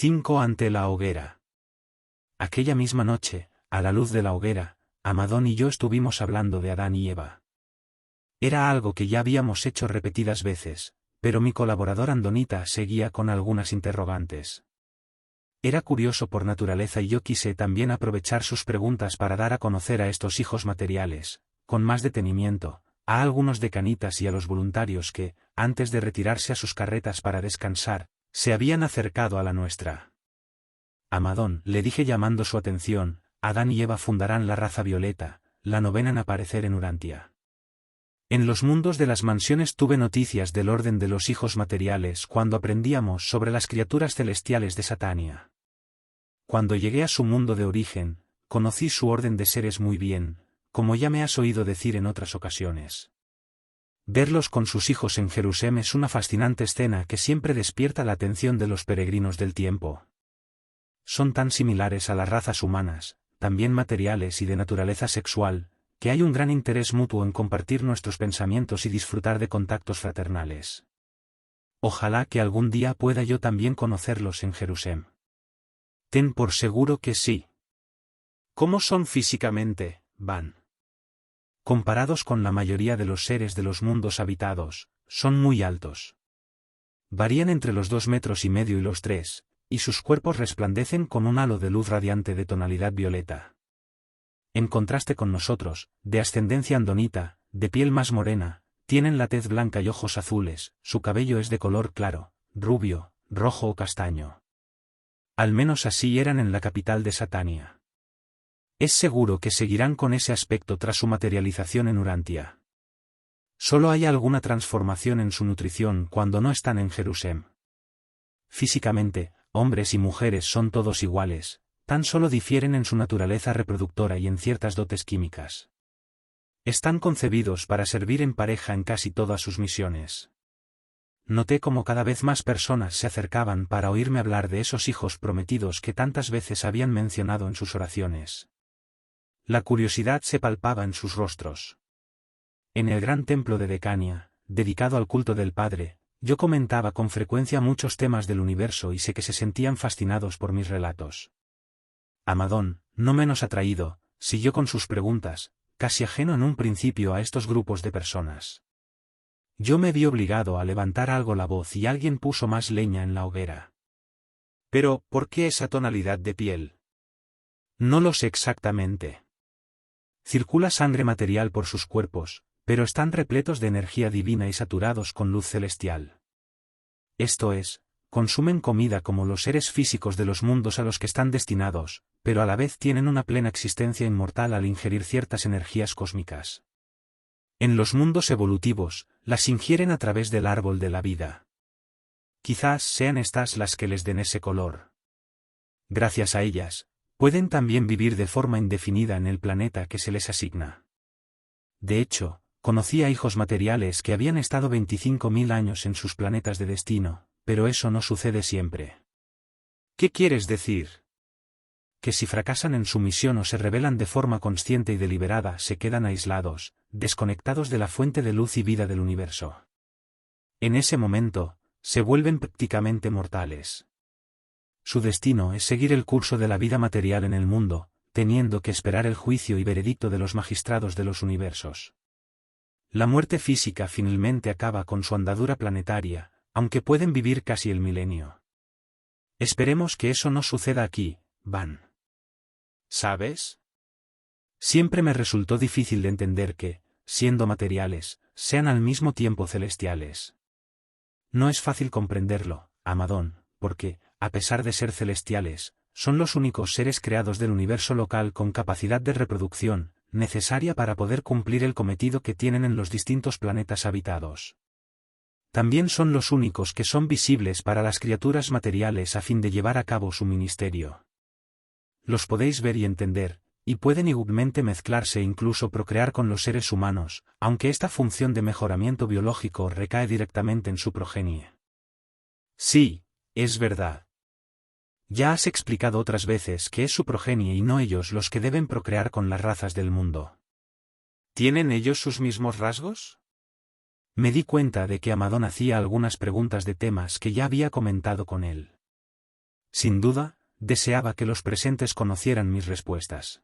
5 ante la hoguera. Aquella misma noche, a la luz de la hoguera, Amadón y yo estuvimos hablando de Adán y Eva. Era algo que ya habíamos hecho repetidas veces, pero mi colaborador Andonita seguía con algunas interrogantes. Era curioso por naturaleza y yo quise también aprovechar sus preguntas para dar a conocer a estos hijos materiales, con más detenimiento, a algunos decanitas y a los voluntarios que, antes de retirarse a sus carretas para descansar, se habían acercado a la nuestra. Amadón, le dije llamando su atención, Adán y Eva fundarán la raza violeta, la novena en aparecer en Urantia. En los mundos de las mansiones tuve noticias del orden de los hijos materiales cuando aprendíamos sobre las criaturas celestiales de Satania. Cuando llegué a su mundo de origen, conocí su orden de seres muy bien, como ya me has oído decir en otras ocasiones. Verlos con sus hijos en Jerusalén es una fascinante escena que siempre despierta la atención de los peregrinos del tiempo. Son tan similares a las razas humanas, también materiales y de naturaleza sexual, que hay un gran interés mutuo en compartir nuestros pensamientos y disfrutar de contactos fraternales. Ojalá que algún día pueda yo también conocerlos en Jerusalén. Ten por seguro que sí. ¿Cómo son físicamente, Van? Comparados con la mayoría de los seres de los mundos habitados, son muy altos. Varían entre los 2,5 metros y los 3, y sus cuerpos resplandecen con un halo de luz radiante de tonalidad violeta. En contraste con nosotros, de ascendencia andonita, de piel más morena, tienen la tez blanca y ojos azules, su cabello es de color claro, rubio, rojo o castaño. Al menos así eran en la capital de Satania. Es seguro que seguirán con ese aspecto tras su materialización en Urantia. Solo hay alguna transformación en su nutrición cuando no están en Jerusalén. Físicamente, hombres y mujeres son todos iguales, tan solo difieren en su naturaleza reproductora y en ciertas dotes químicas. Están concebidos para servir en pareja en casi todas sus misiones. Noté como cada vez más personas se acercaban para oírme hablar de esos hijos prometidos que tantas veces habían mencionado en sus oraciones. La curiosidad se palpaba en sus rostros. En el gran templo de Decania, dedicado al culto del Padre, yo comentaba con frecuencia muchos temas del universo y sé que se sentían fascinados por mis relatos. Amadón, no menos atraído, siguió con sus preguntas, casi ajeno en un principio a estos grupos de personas. Yo me vi obligado a levantar algo la voz y alguien puso más leña en la hoguera. Pero, ¿por qué esa tonalidad de piel? No lo sé exactamente. Circula sangre material por sus cuerpos, pero están repletos de energía divina y saturados con luz celestial. Esto es, consumen comida como los seres físicos de los mundos a los que están destinados, pero a la vez tienen una plena existencia inmortal al ingerir ciertas energías cósmicas. En los mundos evolutivos, las ingieren a través del árbol de la vida. Quizás sean estas las que les den ese color. Gracias a ellas, pueden también vivir de forma indefinida en el planeta que se les asigna. De hecho, conocí a hijos materiales que habían estado 25.000 años en sus planetas de destino, pero eso no sucede siempre. ¿Qué quieres decir? Que si fracasan en su misión o se rebelan de forma consciente y deliberada se quedan aislados, desconectados de la fuente de luz y vida del universo. En ese momento, se vuelven prácticamente mortales. Su destino es seguir el curso de la vida material en el mundo, teniendo que esperar el juicio y veredicto de los magistrados de los universos. La muerte física finalmente acaba con su andadura planetaria, aunque pueden vivir casi el milenio. Esperemos que eso no suceda aquí, Van. ¿Sabes? Siempre me resultó difícil de entender que, siendo materiales, sean al mismo tiempo celestiales. No es fácil comprenderlo, Amadón, porque, a pesar de ser celestiales, son los únicos seres creados del universo local con capacidad de reproducción, necesaria para poder cumplir el cometido que tienen en los distintos planetas habitados. También son los únicos que son visibles para las criaturas materiales a fin de llevar a cabo su ministerio. Los podéis ver y entender, y pueden igualmente mezclarse e incluso procrear con los seres humanos, aunque esta función de mejoramiento biológico recae directamente en su progenie. Sí, es verdad. Ya has explicado otras veces que es su progenie y no ellos los que deben procrear con las razas del mundo. ¿Tienen ellos sus mismos rasgos? Me di cuenta de que Amadón hacía algunas preguntas de temas que ya había comentado con él. Sin duda, deseaba que los presentes conocieran mis respuestas.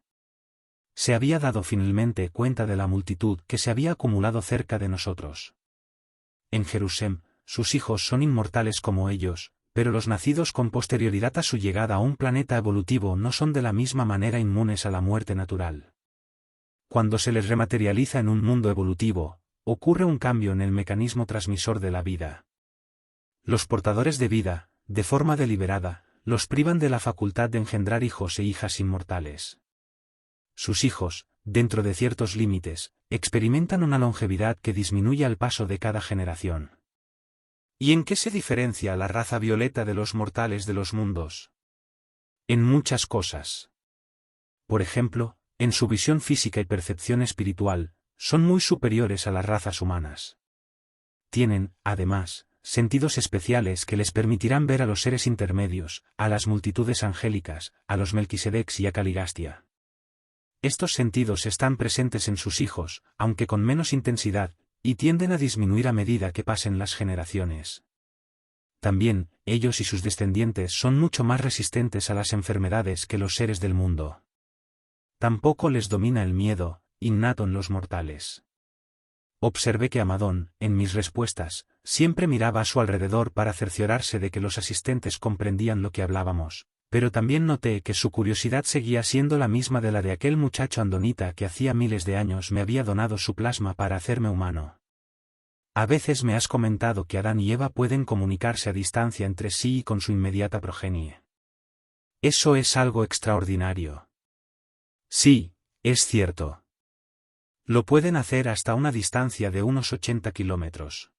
Se había dado finalmente cuenta de la multitud que se había acumulado cerca de nosotros. En Jerusalén, sus hijos son inmortales como ellos, pero los nacidos con posterioridad a su llegada a un planeta evolutivo no son de la misma manera inmunes a la muerte natural. Cuando se les rematerializa en un mundo evolutivo, ocurre un cambio en el mecanismo transmisor de la vida. Los portadores de vida, de forma deliberada, los privan de la facultad de engendrar hijos e hijas inmortales. Sus hijos, dentro de ciertos límites, experimentan una longevidad que disminuye al paso de cada generación. ¿Y en qué se diferencia la raza violeta de los mortales de los mundos? En muchas cosas. Por ejemplo, en su visión física y percepción espiritual, son muy superiores a las razas humanas. Tienen, además, sentidos especiales que les permitirán ver a los seres intermedios, a las multitudes angélicas, a los Melquisedecs y a Caligastia. Estos sentidos están presentes en sus hijos, aunque con menos intensidad, y tienden a disminuir a medida que pasen las generaciones. También, ellos y sus descendientes son mucho más resistentes a las enfermedades que los seres del mundo. Tampoco les domina el miedo, innato en los mortales. Observé que Amadón, en mis respuestas, siempre miraba a su alrededor para cerciorarse de que los asistentes comprendían lo que hablábamos, pero también noté que su curiosidad seguía siendo la misma de la de aquel muchacho andonita que hacía miles de años me había donado su plasma para hacerme humano. A veces me has comentado que Adán y Eva pueden comunicarse a distancia entre sí y con su inmediata progenie. Eso es algo extraordinario. Sí, es cierto. Lo pueden hacer hasta una distancia de unos 80 kilómetros.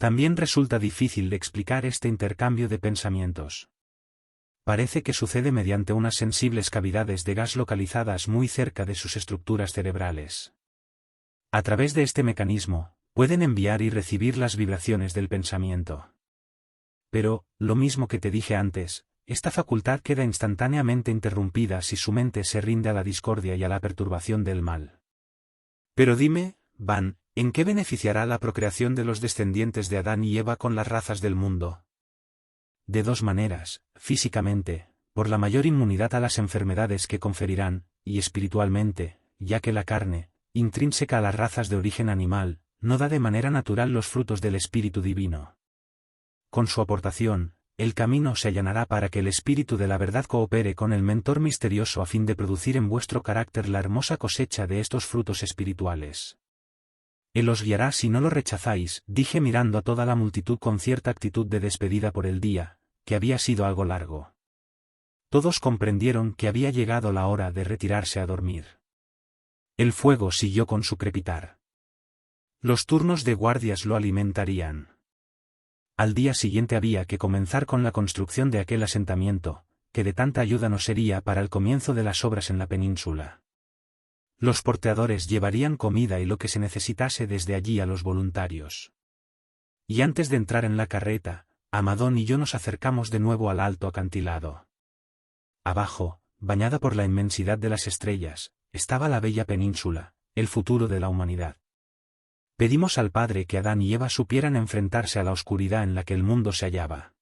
También resulta difícil de explicar este intercambio de pensamientos. Parece que sucede mediante unas sensibles cavidades de gas localizadas muy cerca de sus estructuras cerebrales. A través de este mecanismo, pueden enviar y recibir las vibraciones del pensamiento. Pero, lo mismo que te dije antes, esta facultad queda instantáneamente interrumpida si su mente se rinde a la discordia y a la perturbación del mal. Pero dime, Van, ¿en qué beneficiará la procreación de los descendientes de Adán y Eva con las razas del mundo? De dos maneras, físicamente, por la mayor inmunidad a las enfermedades que conferirán, y espiritualmente, ya que la carne, intrínseca a las razas de origen animal, no da de manera natural los frutos del Espíritu Divino. Con su aportación, el camino se allanará para que el Espíritu de la verdad coopere con el mentor misterioso a fin de producir en vuestro carácter la hermosa cosecha de estos frutos espirituales. Él os guiará si no lo rechazáis, dije mirando a toda la multitud con cierta actitud de despedida por el día, que había sido algo largo. Todos comprendieron que había llegado la hora de retirarse a dormir. El fuego siguió con su crepitar. Los turnos de guardias lo alimentarían. Al día siguiente había que comenzar con la construcción de aquel asentamiento, que de tanta ayuda nos sería para el comienzo de las obras en la península. Los porteadores llevarían comida y lo que se necesitase desde allí a los voluntarios. Y antes de entrar en la carreta, Amadón y yo nos acercamos de nuevo al alto acantilado. Abajo, bañada por la inmensidad de las estrellas, estaba la bella península, el futuro de la humanidad. Pedimos al Padre que Adán y Eva supieran enfrentarse a la oscuridad en la que el mundo se hallaba.